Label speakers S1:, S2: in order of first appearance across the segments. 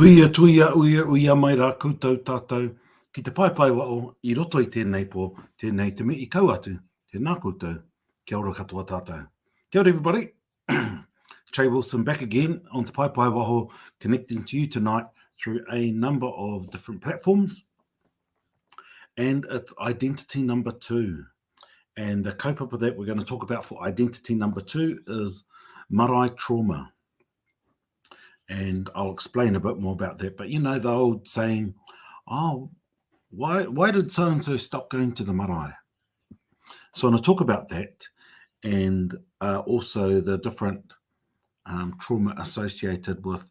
S1: Tuia, uia mai rā koutou tātou ki te pai wa o I roto I tēnei pō, tēnei te me I kau atu, tēnā koutou, kia ora katoa tātou. Kia ora everybody. Trey Wilson back again on Te Pai Waho, connecting to you tonight through a number of different platforms. And it's identity number 2. And the kaupapa that we're going to talk about for identity number 2 is Marae Trauma. And I'll explain a bit more about that. But you know, the old saying, oh, why did so-and-so stop going to the marae? So I'm going to talk about that and also the different trauma associated with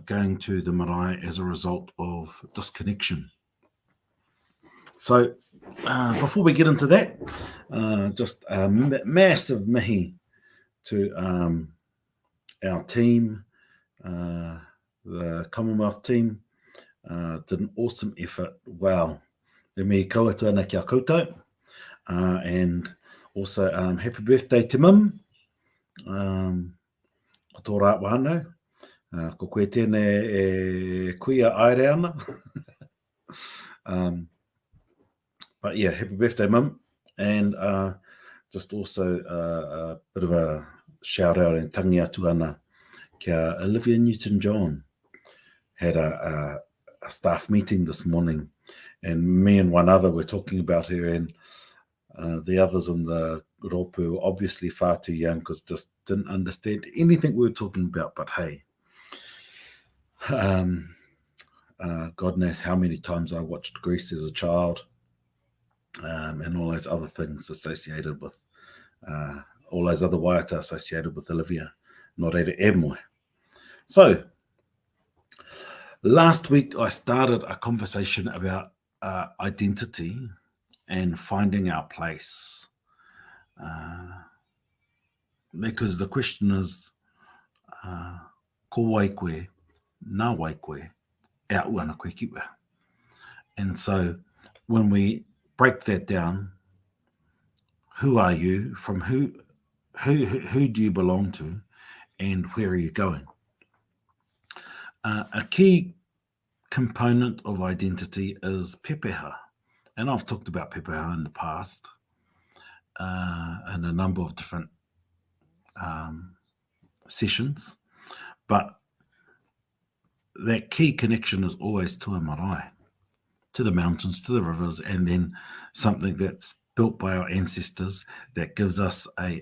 S1: going to the marae as a result of disconnection. So before we get into that, just a massive mihi to our team, the Commonwealth team. Did an awesome effort. Wow. Le me kauatua ana kia koutou. And also happy birthday to Mim. Ko tō rā wānau. Ko koe tēnei e kuia aere ana. But yeah, happy birthday, Mum. And just also a bit of a shout out and tangi atu ana kia Olivia Newton-John. Had a staff meeting this morning, and me and one other were talking about her, and the others in the ropu were obviously far too young because just didn't understand anything we were talking about. But hey, God knows how many times I watched Grease as a child, and all those other things associated with all those other waiata associated with Olivia. Nō reira e moe. So last week I started a conversation about identity and finding our place. Because the question is, ko wai koe, nā wai koe, e au ana koe kiwa. And so when we break that down, who are you, from who do you belong to, and where are you going? A key component of identity is pepeha. And I've talked about pepeha in the past in a number of different sessions. But that key connection is always to a marae, to the mountains, to the rivers, and then something that's built by our ancestors that gives us a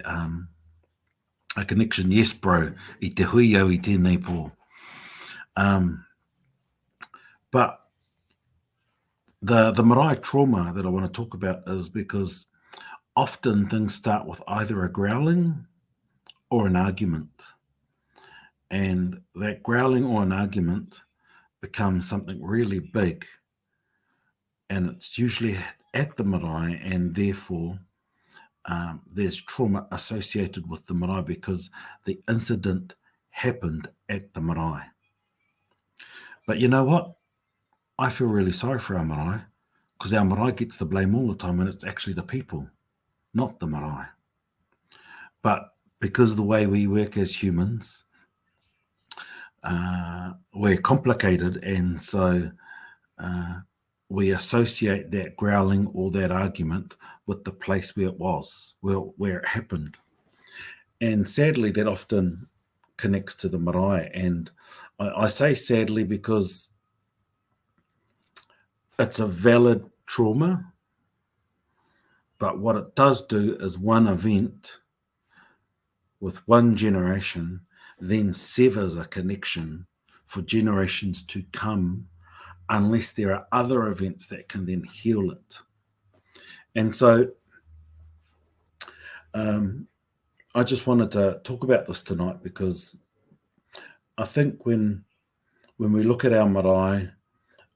S1: connection. Yes, bro, I te hui au I tēnei pō. But the marae trauma that I want to talk about is because often things start with either a growling or an argument. And that growling or an argument becomes something really big. And it's usually at the marae, and therefore there's trauma associated with the marae because the incident happened at the marae. But you know what? I feel really sorry for our marae, because our marae gets the blame all the time, and it's actually the people, not the marae. But because of the way we work as humans, we're complicated, and so we associate that growling or that argument with the place where it was, where it happened. And sadly, that often connects to the marae. And I say sadly because it's a valid trauma, but what it does do is one event with one generation then severs a connection for generations to come, unless there are other events that can then heal it. And so I just wanted to talk about this tonight because I think when we look at our marae,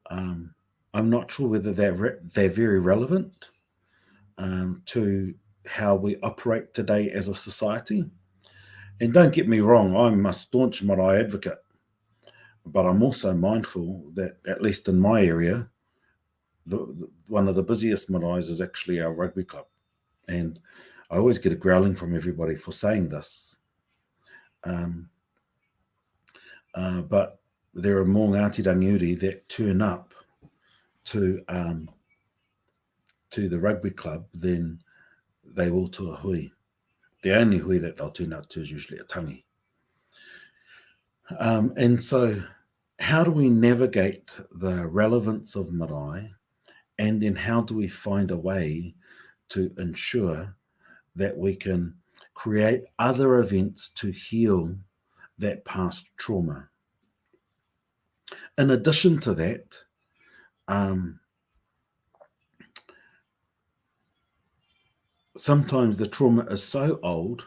S1: I'm not sure whether they're very relevant to how we operate today as a society. And don't get me wrong, I'm a staunch marae advocate, but I'm also mindful that, at least in my area, one of the busiest maraes is actually our rugby club. And I always get a growling from everybody for saying this. But there are more Ngāti Rangiuri that turn up to the rugby club than they will to a hui. The only hui that they'll turn up to is usually a tangi. And so how do we navigate the relevance of marae, and then how do we find a way to ensure that we can create other events to heal that past trauma? In addition to that, sometimes the trauma is so old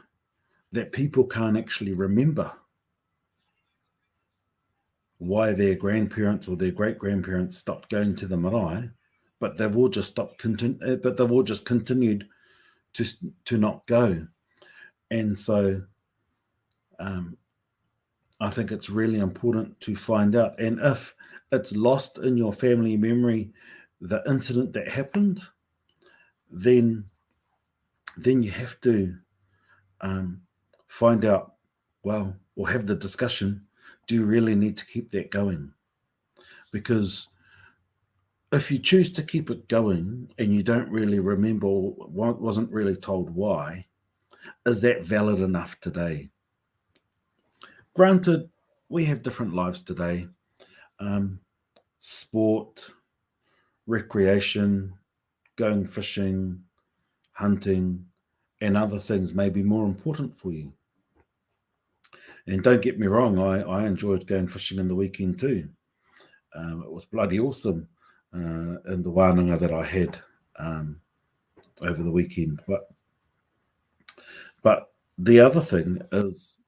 S1: that people can't actually remember why their grandparents or their great-grandparents stopped going to the marae, but they've all just continued to not go. And so I think it's really important to find out. And if it's lost in your family memory, the incident that happened, then you have to find out, well, or have the discussion, do you really need to keep that going? Because if you choose to keep it going and you don't really remember, or wasn't really told why, is that valid enough today? Granted, we have different lives today. Sport, recreation, going fishing, hunting, and other things may be more important for you. And don't get me wrong, I enjoyed going fishing in the weekend too. It was bloody awesome in the wānanga that I had over the weekend. But the other thing is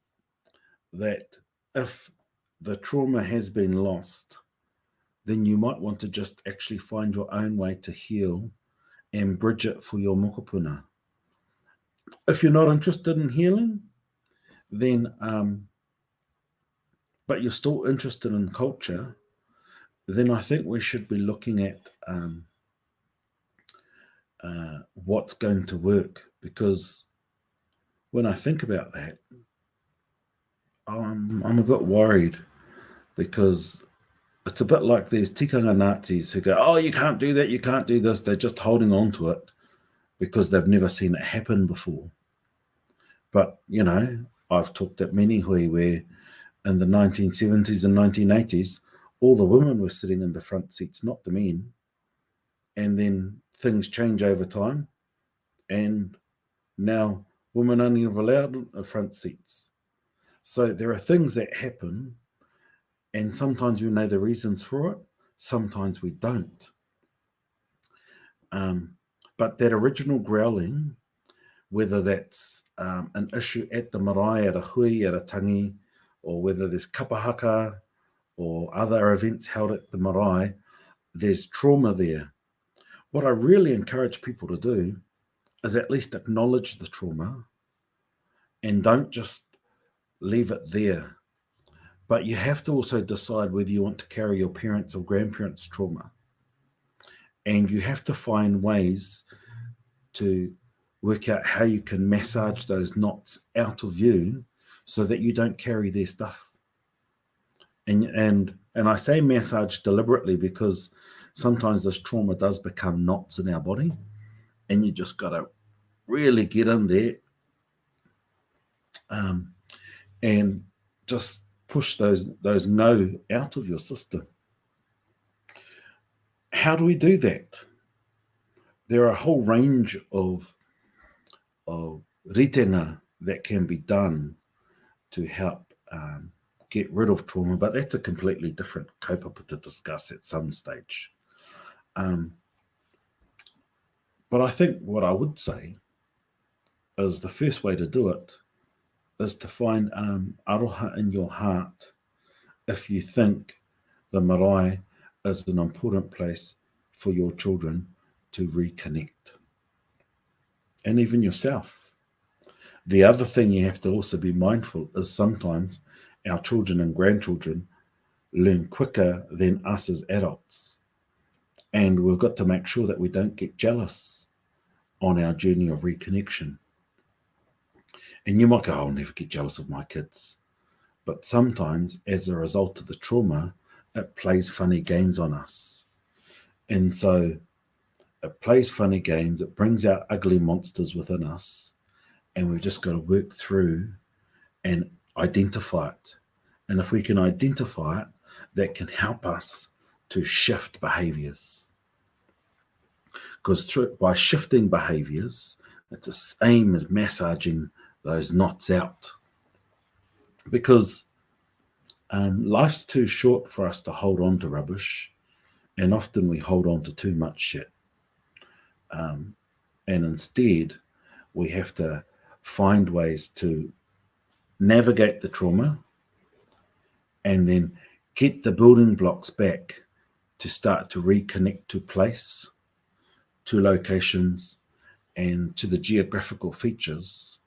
S1: that if the trauma has been lost, then you might want to just actually find your own way to heal and bridge it for your mokopuna. If you're not interested in healing, then but you're still interested in culture, then I think we should be looking at what's going to work. Because when I think about that, I'm a bit worried, because it's a bit like these tikanga Nazis who go, oh, you can't do that, you can't do this. They're just holding on to it because they've never seen it happen before. But, I've talked at many hui where in the 1970s and 1980s, all the women were sitting in the front seats, not the men. And then things change over time. And now women only are allowed front seats. So there are things that happen, and sometimes we know the reasons for it, sometimes we don't. But that original growling, whether that's an issue at the marae, at a hui, at a tangi, or whether there's kapahaka or other events held at the marae, there's trauma there. What I really encourage people to do is at least acknowledge the trauma and don't just leave it there. But you have to also decide whether you want to carry your parents' or grandparents' trauma. And you have to find ways to work out how you can massage those knots out of you so that you don't carry their stuff. And I say massage deliberately because sometimes this trauma does become knots in our body, and you just got to really get in there and just push those no out of your system. How do we do that? There are a whole range of ritenga that can be done to help get rid of trauma, but that's a completely different kaupapa to discuss at some stage. But I think what I would say is the first way to do it is to find aroha in your heart if you think the marae is an important place for your children to reconnect. And even yourself. The other thing you have to also be mindful is sometimes our children and grandchildren learn quicker than us as adults. And we've got to make sure that we don't get jealous on our journey of reconnection. And you might go, I'll never get jealous of my kids. But sometimes, as a result of the trauma, it plays funny games on us. And so it plays funny games, it brings out ugly monsters within us, and we've just got to work through and identify it. And if we can identify it, that can help us to shift behaviors. Because by shifting behaviors, it's the same as massaging those knots out. Because life's too short for us to hold on to rubbish, and often we hold on to too much shit. And instead, we have to find ways to navigate the trauma and then get the building blocks back to start to reconnect to place, to locations, and to the geographical features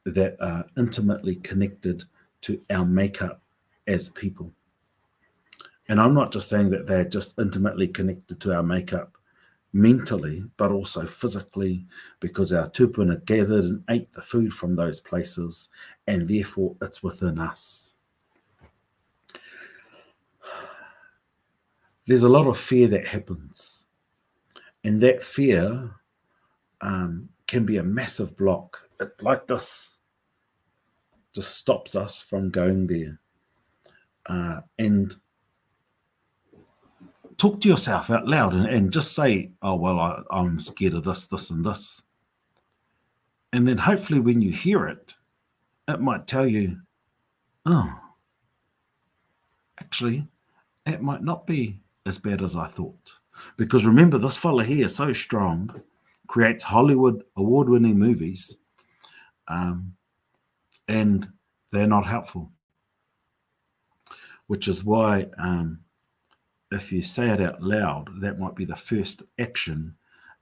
S1: that are intimately connected to our makeup as people. And I'm not just saying that they're just intimately connected to our makeup mentally, but also physically, because our tupuna gathered and ate the food from those places, and therefore it's within us. There's a lot of fear that happens, and that fear can be a massive block. It, like this, just stops us from going there. And talk to yourself out loud and just say, oh, well, I'm scared of this, this, and this. And then hopefully when you hear it, it might tell you, oh, actually, it might not be as bad as I thought. Because remember, this fella here is so strong, creates Hollywood award-winning movies, and they're not helpful. Which is why if you say it out loud, that might be the first action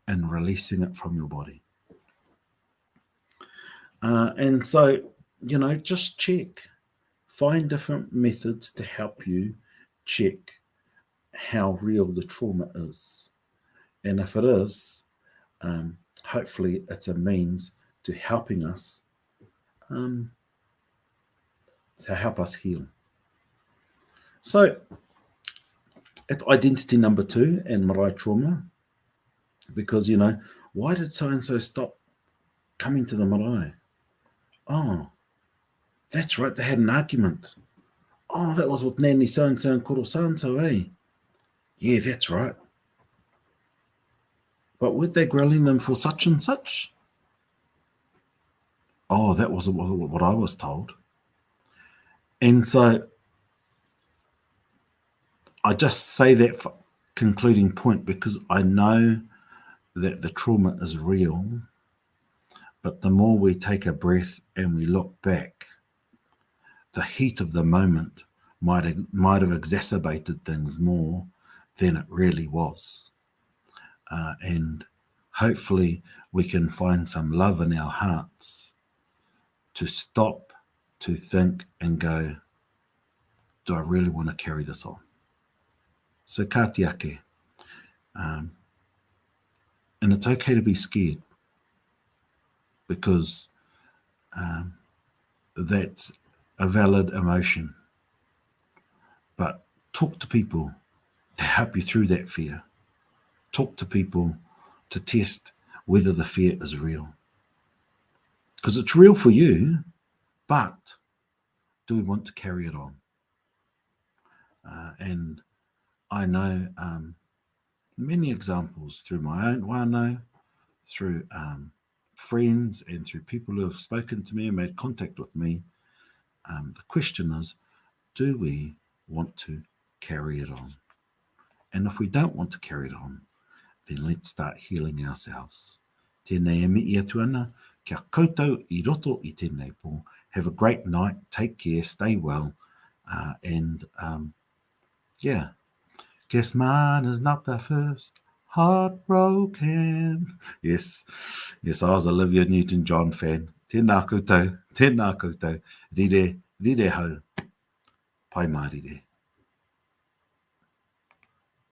S1: in releasing it from your body. And so, just check. Find different methods to help you check how real the trauma is. And if it is, hopefully it's a means to helping us, to help us heal. So it's identity number 2 in Marae Trauma, because, why did so-and-so stop coming to the marae? Oh, that's right, they had an argument. Oh, that was with Nanny so-and-so and Koro so-and-so, eh? Yeah, that's right. But weren't they grilling them for such and such? Oh, that wasn't what I was told. And so I just say that for concluding point because I know that the trauma is real, but the more we take a breath and we look back, the heat of the moment might have exacerbated things more than it really was. And hopefully we can find some love in our hearts to stop, to think and go, do I really want to carry this on? So ka te ake. And it's okay to be scared, because that's a valid emotion. But talk to people to help you through that fear. Talk to people to test whether the fear is real. Because it's real for you, but do we want to carry it on? And I know many examples through my own whānau, through friends and through people who have spoken to me and made contact with me. The question is, do we want to carry it on? And if we don't want to carry it on, then let's start healing ourselves. Tēnei e mihi atu ana, kia koutou I roto I tēnei pō. Have a great night, take care, stay well, and yeah. Guess mine is not the first heartbroken. Yes, I was Olivia Newton-John fan. Tēnā koutou, rire hau, pai mā rire.